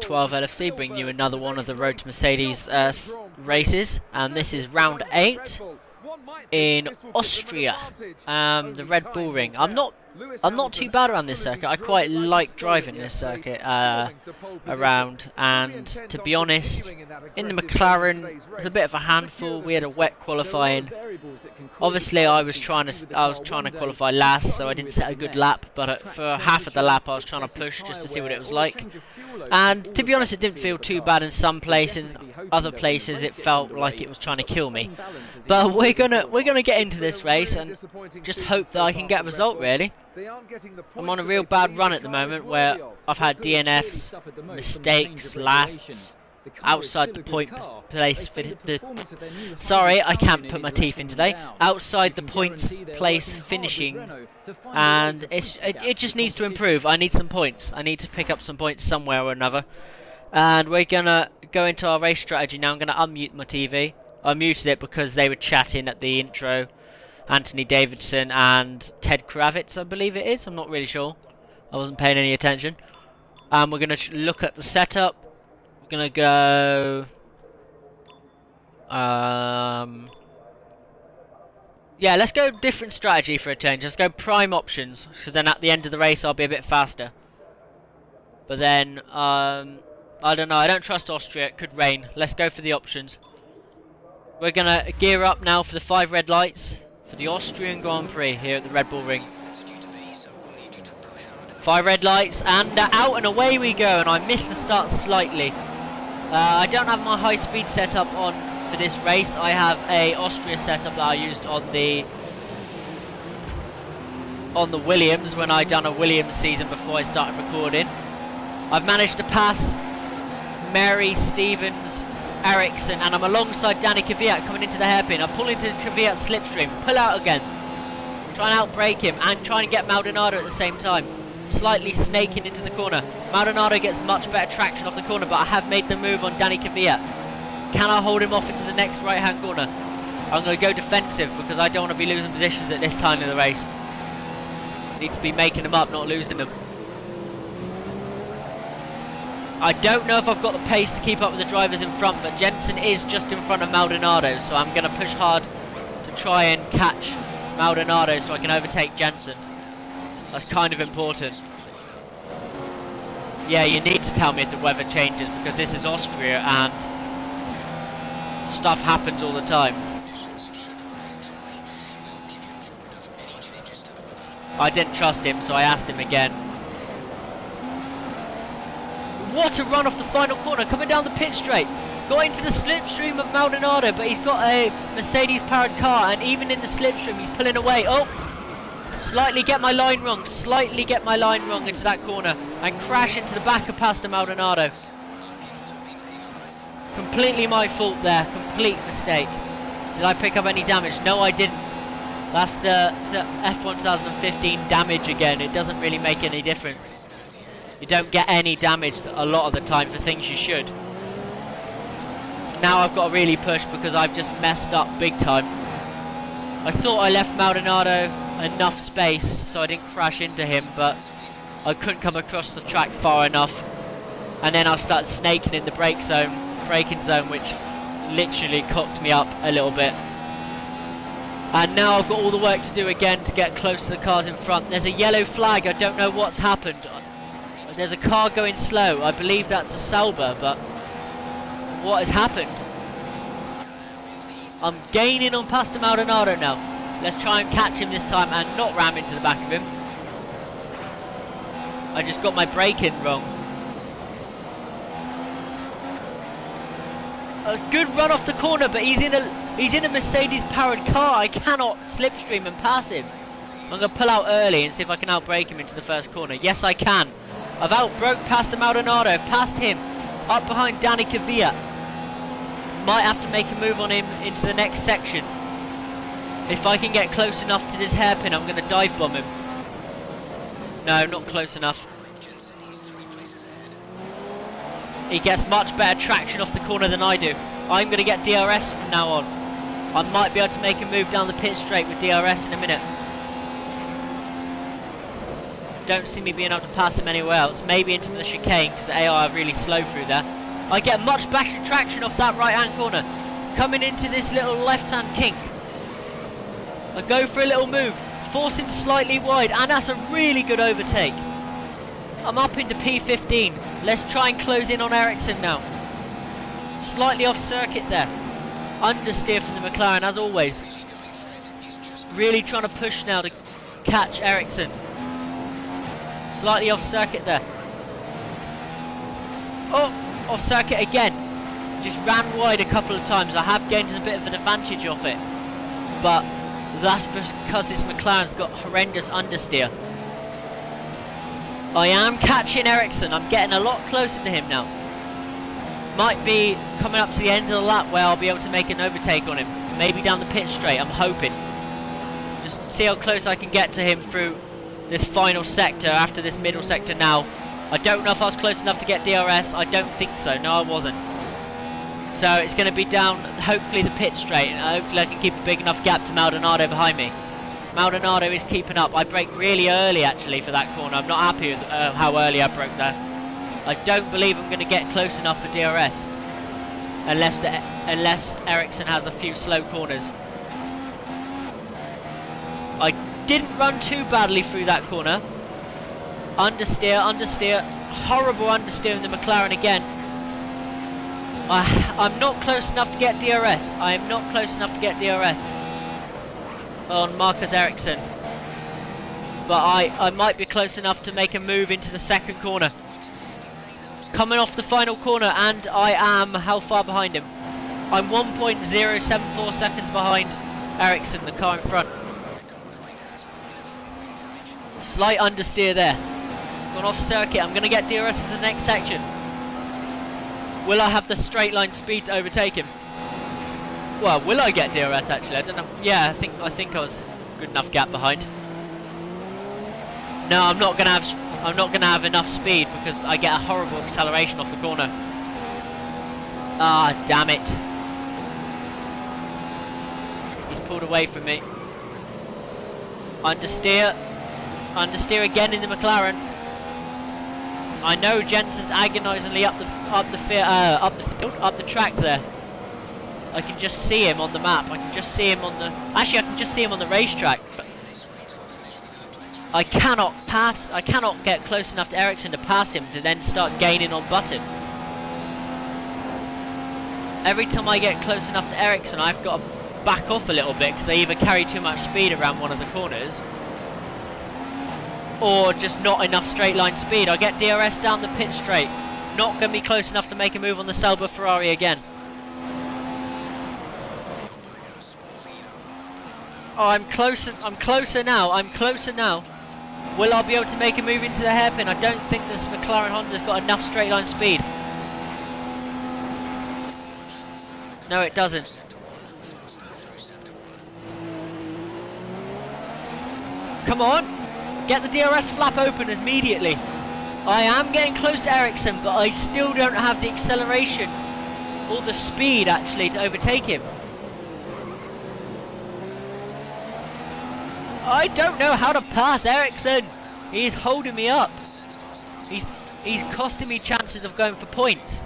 12 LFC, bringing you another one of the Road to Mercedes races, and this is round 8 in Austria, the Red Bull Ring. I'm not too bad around this circuit. I quite like driving this circuit around, and to be honest, in the McLaren, it's a bit of a handful. We had a wet qualifying. Obviously, I was trying to qualify last, so I didn't set a good lap. But for half of the lap, I was trying to push just to see what it was like. And to be honest, it didn't feel too bad in some places. In other places, it felt like it was trying to kill me. But we're gonna get into this race and just hope that I can get a result. Really, I'm on a real bad run at the moment where I've had DNFs, mistakes, laps, outside the point place. Sorry, I can't put my teeth in today. Outside the point place finishing, and it just needs to improve. I need some points. I need to pick up some points somewhere or another. And we're gonna go into our race strategy now. I'm gonna unmute my TV. I muted it because they were chatting at the intro. Anthony Davidson and Ted Kravitz, I believe it is. I'm not really sure. I wasn't paying any attention. We're gonna look at the setup. We're gonna go. Yeah, let's go different strategy for a change. Let's go prime options, because then at the end of the race I'll be a bit faster. But then I don't know. I don't trust Austria. It could rain. Let's go for the options. We're gonna gear up now for the 5 red lights for the Austrian Grand Prix here at the Red Bull Ring. 5 red lights and out and away we go. And I missed the start slightly. I don't have my high speed setup on for this race. I have a Austria setup that I used on the Williams when I done a Williams season before I started recording. I've managed to pass Mary, Stevens, Ericsson, and I'm alongside Danny Kvyat coming into the hairpin. I pull into Kvyat's slipstream, pull out again, try and outbrake him, and try and get Maldonado at the same time. Slightly snaking into the corner. Maldonado gets much better traction off the corner, but I have made the move on Danny Kvyat. Can I hold him off into the next right-hand corner? I'm going to go defensive because I don't want to be losing positions at this time of the race. Need to be making them up, not losing them. I don't know if I've got the pace to keep up with the drivers in front, but Jensen is just in front of Maldonado, so I'm going to push hard to try and catch Maldonado so I can overtake Jensen. That's kind of important. Yeah, you need to tell me if the weather changes because this is Austria and stuff happens all the time. I didn't trust him, so I asked him again. What a run off the final corner, coming down the pit straight. Got into the slipstream of Maldonado, but he's got a Mercedes-powered car, and even in the slipstream, he's pulling away. Oh! Slightly get my line wrong into that corner, and crash into the back of Pastor Maldonado. Completely my fault there, complete mistake. Did I pick up any damage? No, I didn't. That's the F1 2015 damage again. It doesn't really make any difference. You don't get any damage a lot of the time for things you should. Now I've got to really push because I've just messed up big time. I thought I left Maldonado enough space so I didn't crash into him, but I couldn't come across the track far enough. And then I started snaking in the braking zone, which literally cocked me up a little bit. And now I've got all the work to do again to get close to the cars in front. There's a yellow flag. I don't know what's happened. There's a car going slow. I believe that's a Sauber, but what has happened? I'm gaining on Pastor Maldonado now. Let's try and catch him this time and not ram into the back of him. I just got my braking wrong. A good run off the corner, but he's in a Mercedes-powered car. I cannot slipstream and pass him. I'm going to pull out early and see if I can outbrake him into the first corner. Yes, I can. I've outbroke Pastor Maldonado. I've passed him up behind Danny Kvyat. Might have to make a move on him into the next section. If I can get close enough to this hairpin, I'm going to dive bomb him. No, not close enough. He gets much better traction off the corner than I do. I'm going to get DRS from now on. I might be able to make a move down the pit straight with DRS in a minute. don't see me being able to pass him anywhere else. Maybe into the chicane because the AI are really slow through there. I get much better traction off that right hand corner. Coming into this little left hand kink. I go for a little move. Force him slightly wide, and that's a really good overtake. I'm up into P15. Let's try and close in on Ericsson now. Slightly off circuit there. Understeer from the McLaren as always. Really trying to push now to catch Ericsson. Slightly off circuit there. Oh, off circuit again. Just ran wide a couple of times. I have gained a bit of an advantage off it, but that's because this McLaren's got horrendous understeer. I am catching Ericsson. I'm getting a lot closer to him now. Might be coming up to the end of the lap where I'll be able to make an overtake on him. Maybe down the pit straight, I'm hoping. Just see how close I can get to him through this final sector, after this middle sector now. I don't know if I was close enough to get DRS. I don't think so. No, I wasn't. So it's going to be down, hopefully, the pit straight. Hopefully I can keep a big enough gap to Maldonado behind me. Maldonado is keeping up. I brake really early, actually, for that corner. I'm not happy with how early I broke there. I don't believe I'm going to get close enough for DRS. Unless Ericsson has a few slow corners. I didn't run too badly through that corner. Understeer. Horrible understeer in the McLaren again. I'm not close enough to get DRS. I am not close enough to get DRS on Marcus Ericsson. But I might be close enough to make a move into the second corner. Coming off the final corner, and I am how far behind him? I'm 1.074 seconds behind Ericsson, the car in front. Slight understeer there. Gone off circuit. I'm going to get DRS into the next section. Will I have the straight line speed to overtake him? Well, will I get DRS actually? I don't know. Yeah, I think I was good enough gap behind. No, I'm not gonna have enough speed because I get a horrible acceleration off the corner. Ah, damn it. He's pulled away from me. Understeer again in the McLaren. I know Jensen's agonisingly up the track there. I can just see him on the map. I can just see him on the. Actually, I can just see him on the racetrack. But I cannot get close enough to Ericsson to pass him to then start gaining on Button. Every time I get close enough to Ericsson, I've got to back off a little bit because I either carry too much speed around one of the corners, or just not enough straight line speed. I get DRS down the pit straight. Not going to be close enough to make a move on the Sauber Ferrari again. Oh, I'm closer now. Will I be able to make a move into the hairpin? I don't think this McLaren Honda's got enough straight line speed. No, it doesn't. Come on. Get the DRS flap open immediately. I am getting close to Ericsson, but I still don't have the acceleration or the speed actually to overtake him. I don't know how to pass Ericsson. He's holding me up. He's costing me chances of going for points.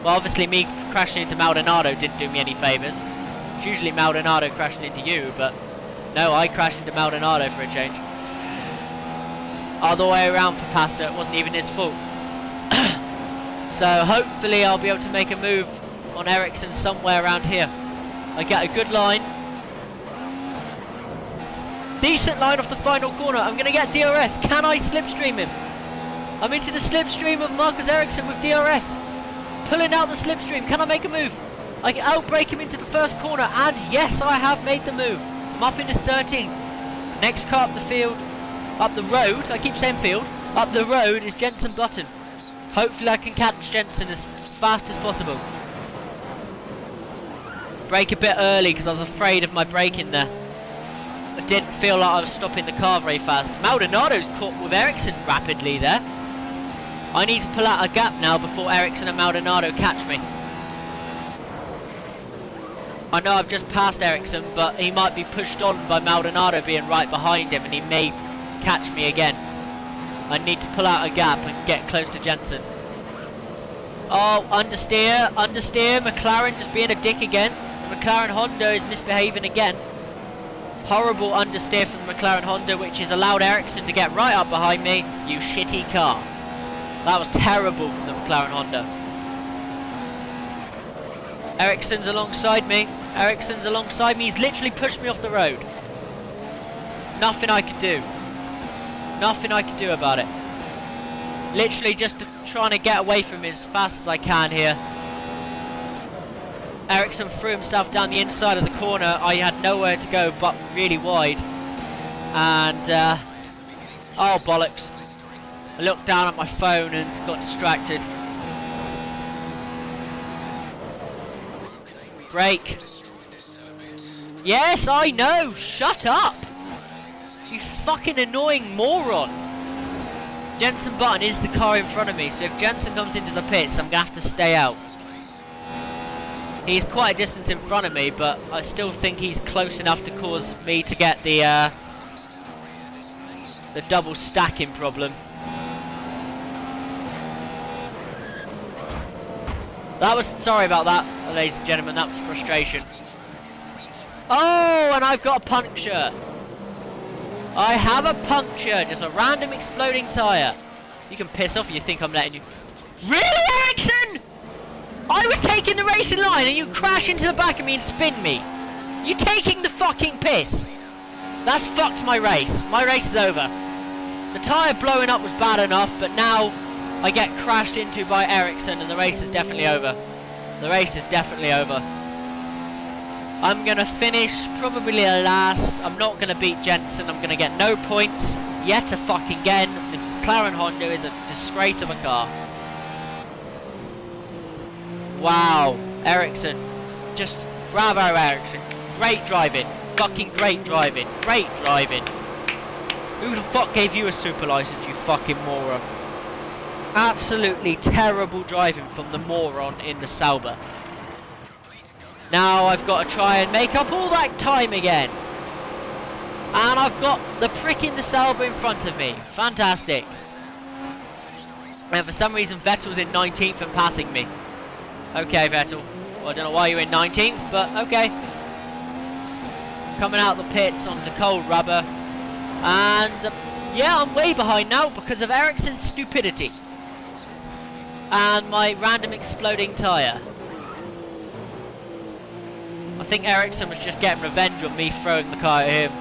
Well, obviously me crashing into Maldonado didn't do me any favours. It's usually Maldonado crashing into you, but no, I crashed into Maldonado for a change. Other way around for Pasta, it wasn't even his fault. So hopefully I'll be able to make a move on Ericsson somewhere around here. I get a good line. Decent line off the final corner. I'm going to get DRS. Can I slipstream him? I'm into the slipstream of Marcus Ericsson with DRS. Pulling out the slipstream. Can I make a move? I can outbrake him into the first corner, and yes, I have made the move. I'm up into 13th. Next car up the field. Up the road, I keep saying field, up the road is Jensen Button. Hopefully I can catch Jensen as fast as possible. Brake a bit early because I was afraid of my braking there. I didn't feel like I was stopping the car very fast. Maldonado's caught with Ericsson rapidly there. I need to pull out a gap now before Ericsson and Maldonado catch me. I know I've just passed Ericsson, but he might be pushed on by Maldonado being right behind him, and he may catch me again. I need to pull out a gap and get close to Jensen. Oh, understeer, McLaren just being a dick again. The McLaren Honda is misbehaving again. Horrible understeer from the McLaren Honda, which has allowed Ericsson to get right up behind me. You shitty car. That was terrible from the McLaren Honda. Ericsson's alongside me. He's literally pushed me off the road. Nothing I could do. Nothing I could do about it. Literally just trying to get away from him as fast as I can here. Ericsson threw himself down the inside of the corner. I had nowhere to go but really wide. And, oh bollocks. I looked down at my phone and got distracted. Brake. Yes, I know. Shut up. You fucking annoying moron. Jensen Button is the car in front of me, so if Jensen comes into the pits, I'm going to have to stay out. He's quite a distance in front of me, but I still think he's close enough to cause me to get the double stacking problem. That was, sorry about that, ladies and gentlemen, that was frustration. Oh, and I've got a puncture. I have a puncture, just a random exploding tyre. You can piss off if you think I'm letting you. Really, Ericsson? I was taking the racing line and you crash into the back of me and spin me. You taking the fucking piss. That's fucked my race. My race is over. The tyre blowing up was bad enough, but now I get crashed into by Ericsson and the race is definitely over. The race is definitely over. I'm going to finish probably last. I'm not going to beat Jensen. I'm going to get no points yet a fucking again. The McLaren Honda is a disgrace of a car. Wow, Ericsson. Just bravo, Ericsson. Great driving. Fucking great driving. Great driving. Who the fuck gave you a super license, you fucking moron? Absolutely terrible driving from the moron in the Sauber. Now I've got to try and make up all that time again. And I've got the prick in the Sauber in front of me. Fantastic. And for some reason Vettel's in 19th and passing me. Okay, Vettel. Well, I don't know why you're in 19th, but okay. Coming out the pits onto cold rubber. And yeah, I'm way behind now because of Ericsson's stupidity. And my random exploding tyre. I think Ericsson was just getting revenge on me throwing the car at him.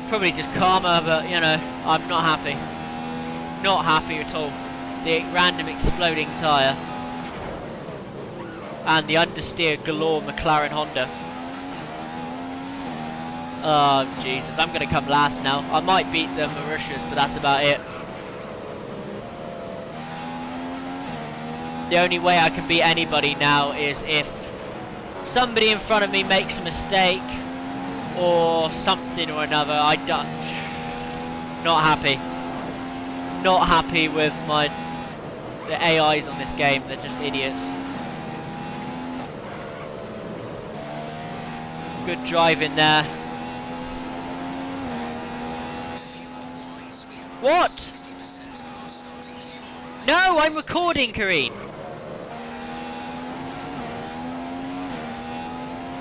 Probably just karma, but you know, I'm not happy. Not happy at all. The random exploding tyre. And the understeer galore McLaren Honda. Oh Jesus, I'm going to come last now. I might beat the Mauritius, but that's about it. The only way I can beat anybody now is if somebody in front of me makes a mistake or something or another. I don't. Not happy. Not happy with the AIs on this game. They're just idiots. Good driving there. What? No, I'm recording, Karine.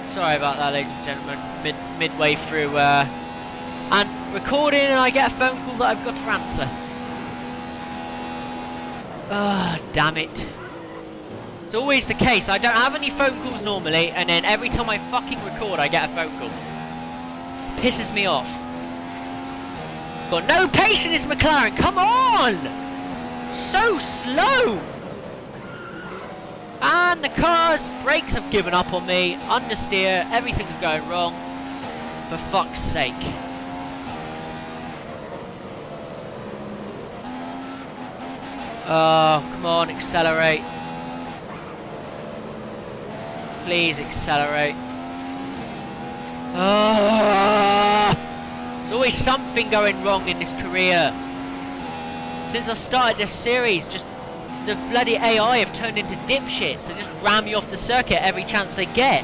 Sorry about that, ladies and gentlemen. Midway through and recording, and I get a phone call that I've got to answer. Ah, damn it. It's always the case. I don't have any phone calls normally, and then every time I fucking record, I get a phone call. Pisses me off. Got no patience, McLaren. Come on! So slow! And the car's brakes have given up on me. Understeer, everything's going wrong. For fuck's sake. Oh, come on, accelerate. Please accelerate. Oh, there's always something going wrong in this career. Since I started this series, just the bloody AI have turned into dipshits. They just ram you off the circuit every chance they get.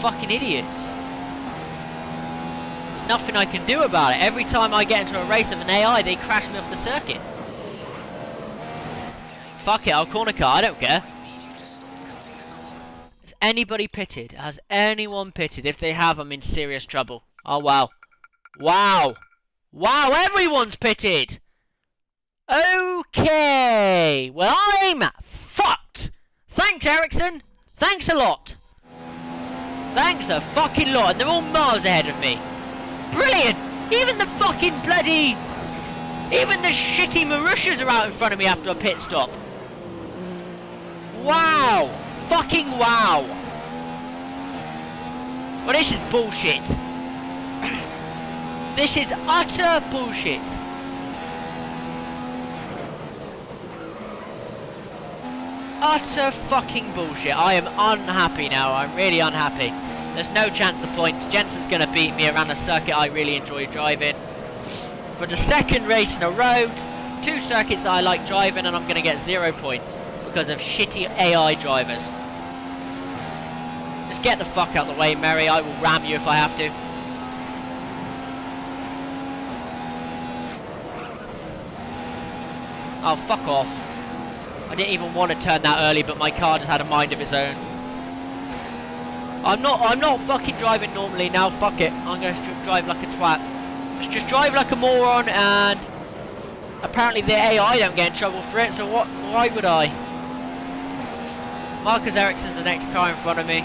Fucking idiots. nothing I can do about it. Every time I get into a race with an AI, they crash me off the circuit. Fuck it, I'll corner car, I don't care. Has anybody pitted? Has anyone pitted? If they have, I'm in serious trouble. Oh, wow. Wow. Wow, everyone's pitted! Okay. Well, I'm fucked. Thanks, Ericsson. Thanks a lot. Thanks a fucking lot. And they're all miles ahead of me. Brilliant. Even the fucking bloody... Even the shitty Marussias are out in front of me after a pit stop. Wow. Fucking wow. Well, this is bullshit. This is utter bullshit. Utter fucking bullshit. I am unhappy now. I'm really unhappy. There's no chance of points. Jensen's going to beat me around a circuit I really enjoy driving. For the second race in a row, 2 circuits I like driving, and I'm going to get 0 points because of shitty AI drivers. Just get the fuck out of the way, Mary. I will ram you if I have to. Oh, fuck off. I didn't even want to turn that early, but my car just had a mind of its own. I'm not fucking driving normally now. Fuck it. I'm going to drive like a twat. Let's just drive like a moron, and apparently the AI don't get in trouble for it, so why would I? Marcus Ericsson's the next car in front of me.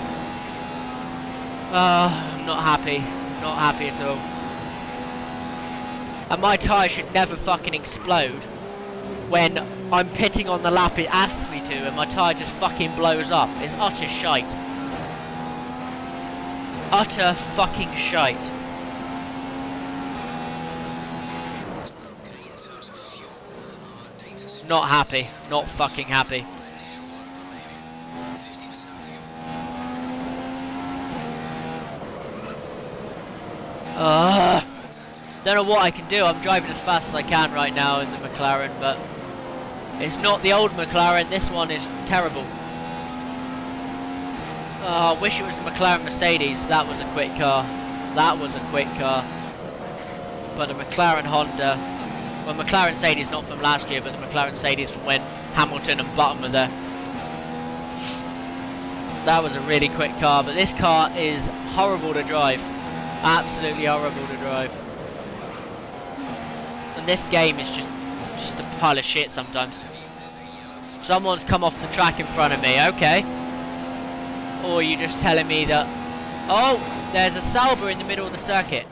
I'm not happy. Not happy at all. And my tyre should never fucking explode when I'm pitting on the lap it asks me to, and my tyre just fucking blows up. It's utter shite. Utter fucking shite. Not happy. Not fucking happy. Don't know what I can do. I'm driving as fast as I can right now in the McLaren, but it's not the old McLaren. This one is terrible. I wish it was the McLaren Mercedes. That was a quick car. That was a quick car. But the McLaren Honda... Well, McLaren Mercedes not from last year, but the McLaren Mercedes from when Hamilton and Button were there. That was a really quick car, but this car is horrible to drive. Absolutely horrible to drive. And this game is just a pile of shit sometimes. Someone's come off the track in front of me, okay. Or are you just telling me that... Oh, there's a Sauber in the middle of the circuit.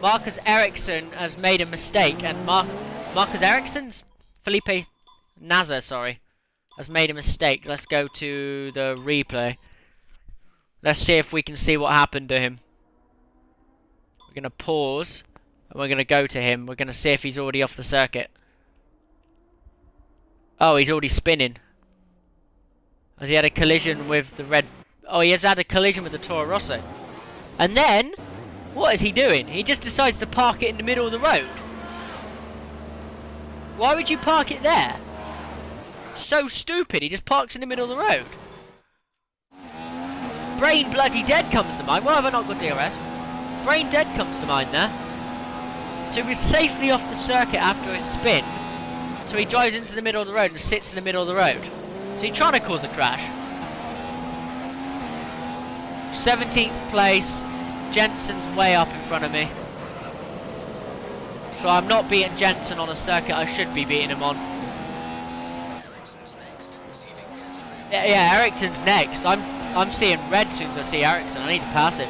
Marcus Ericsson has made a mistake, and Marcus Ericsson's? Felipe Nasser, sorry, has made a mistake. Let's go to the replay. Let's see if we can see what happened to him. We're going to pause, and we're going to go to him. We're going to see if he's already off the circuit. Oh, he's already spinning. Has he had a collision with the red... Oh, he has had a collision with the Toro Rosso. And then... What is he doing? He just decides to park it in the middle of the road. Why would you park it there? So stupid. He just parks in the middle of the road. Brain bloody dead comes to mind. Why have I not got DRS? Brain dead comes to mind there. So he was safely off the circuit after his spin. So he drives into the middle of the road and sits in the middle of the road. So he's trying to cause a crash. 17th place. Jensen's way up in front of me. So I'm not beating Jensen on a circuit I should be beating him on. Yeah, Ericsson's next. I'm seeing red as soon as I see Ericsson. I need to pass him.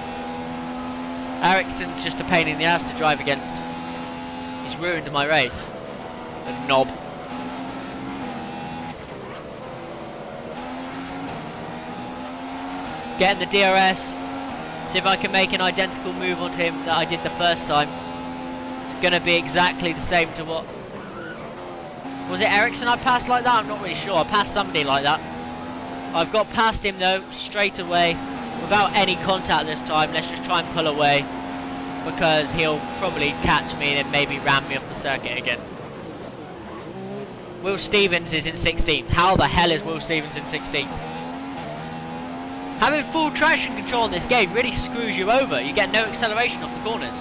Ericsson's just a pain in the ass to drive against. He's ruined my race. A knob. Getting the DRS. See if I can make an identical move onto him that I did the first time. It's going to be exactly the same to what... Was it Ericsson I passed like that? I'm not really sure. I passed somebody like that. I've got past him though, straight away. Without any contact this time. Let's just try and pull away. Because he'll probably catch me and then maybe ram me off the circuit again. Will Stevens is in 16th. How the hell is Will Stevens in 16th? Having full traction control in this game really screws you over. You get no acceleration off the corners.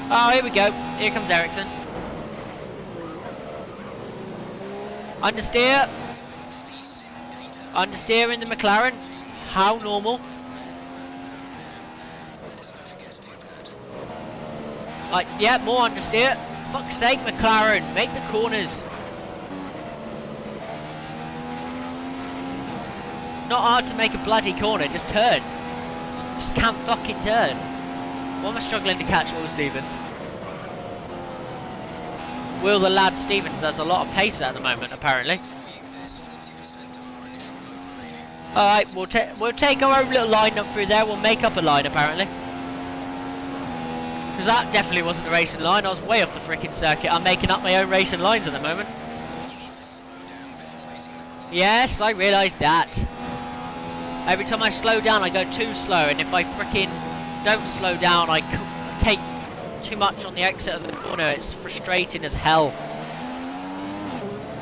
Oh, here we go. Here comes Ericsson. Understeer. Understeer in the McLaren. How normal. Like, yeah, more understeer. Fuck's sake, McLaren. Make the corners. Not hard to make a bloody corner, just turn. Just can't fucking turn. Why am I struggling to catch Will Stevens? Will the lad Stevens has a lot of pace at the moment, apparently. Alright, we'll take our own little line up through there. We'll make up a line, apparently. Because that definitely wasn't the racing line. I was way off the freaking circuit. I'm making up my own racing lines at the moment. Yes, I realise that. Every time I slow down, I go too slow, and if I freaking don't slow down, I take too much on the exit of the corner. It's frustrating as hell.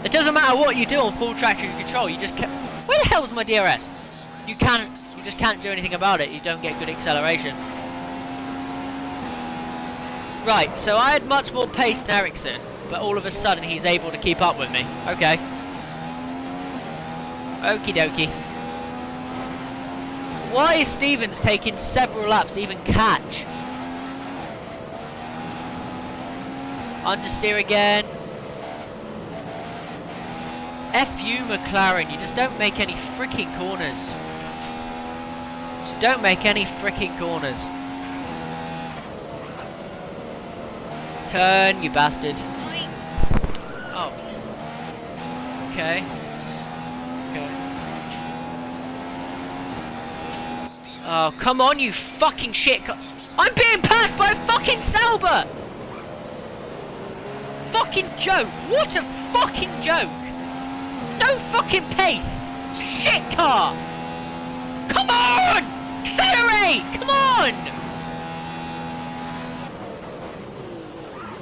It doesn't matter what you do on full traction control. You just can't. Where the hell's my DRS? You just can't do anything about it. You don't get good acceleration. Right, so I had much more pace than Ericsson, but all of a sudden he's able to keep up with me. Okay. Okie dokie. Why is Stevens taking several laps to even catch? Understeer again. F you, McLaren. You just don't make any freaking corners. Just don't make any freaking corners. Turn, you bastard. Oh. Okay. Oh, come on, you fucking shit. I'm being passed by a fucking Sauber! Fucking joke. What a fucking joke. No fucking pace. It's a shit car. Come on! Accelerate! Come on!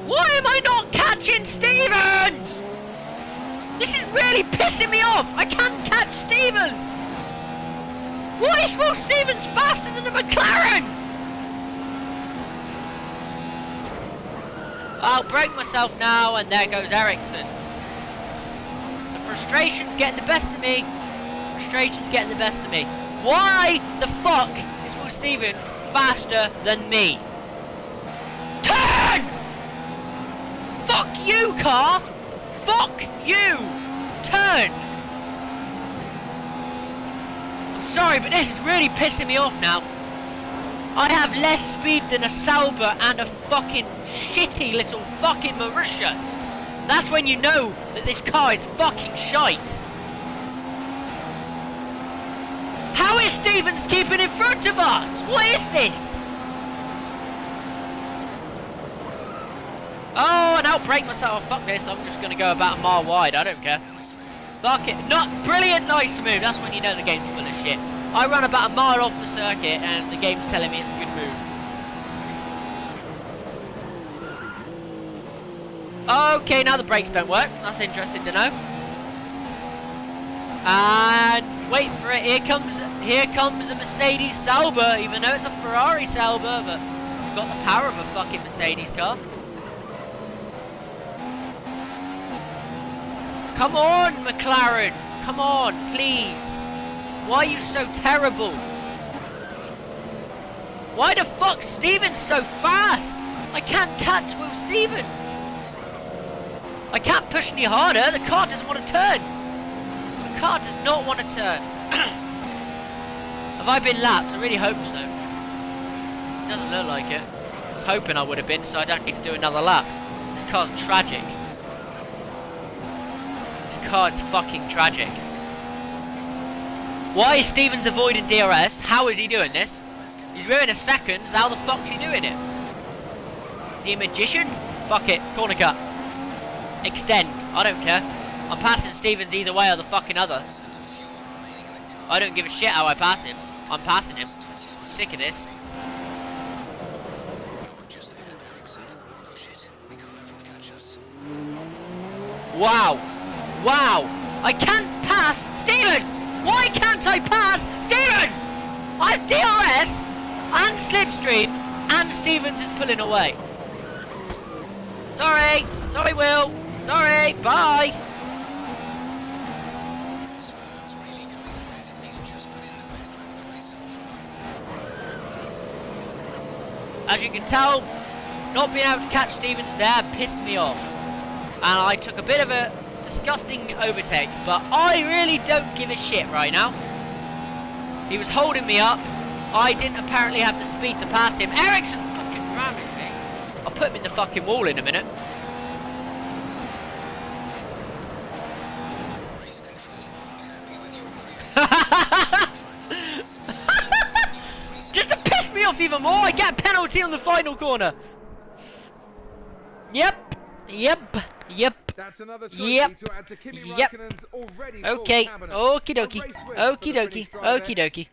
Why am I not catching Stevens? This is really pissing me off. I can't catch Stevens. Why is Will Stevens faster than the McLaren? I'll break myself now, and there goes Ericsson. The frustration's getting the best of me. Frustration's getting the best of me. Why the fuck is Will Stevens faster than me? Turn! Fuck you, car! Fuck you! Turn! Sorry, but this is really pissing me off now. I have less speed than a Sauber and a fucking shitty little fucking Marussia. That's when you know that this car is fucking shite. How is Stevens keeping in front of us? What is this? Oh, and I'll break myself. Fuck this, I'm just going to go about a mile wide. I don't care. Fuck it. Not brilliant, nice move. That's when you know the game's full of shit. I run about a mile off the circuit and the game's telling me it's a good move. Okay, now the brakes don't work. That's interesting to know. And wait for it. Here comes a Mercedes Sauber, even though it's a Ferrari Sauber, but it's got the power of a fucking Mercedes car. Come on, McLaren! Come on, please! Why are you so terrible? Why the fuck Stevens so fast? I can't catch Will Stevens. I can't push any harder. The car doesn't want to turn. The car does not want to turn. Have I been lapped? I really hope so. It doesn't look like it. I was hoping I would have been, so I don't need to do another lap. This car's tragic. Car is fucking tragic. Why is Stevens avoiding DRS? How is he doing this? He's wearing a second. How the fuck's he doing it? Is he a magician? Fuck it. Corner cut. Extend. I don't care. I'm passing Stevens either way or the fucking other. I don't give a shit how I pass him. I'm passing him. I'm sick of this. Wow. Wow! I can't pass Stevens! Why can't I pass Stevens? I have DRS and slipstream and Stevens is pulling away. Sorry. Sorry, Will. Sorry. Bye. As you can tell, not being able to catch Stevens there pissed me off. And I took a bit of a disgusting overtake, but I really don't give a shit right now. He was holding me up. I didn't apparently have the speed to pass him. Ericsson fucking rammed me. I'll put him in the fucking wall in a minute. Just to piss me off even more, I get a penalty on the final corner. Yep. That's another Yep. to add to Kimi Yep. Räikkönen's already Okay. full cabinet. Okie dokie. A race win Okie for the dokie. British driver. Okie dokie.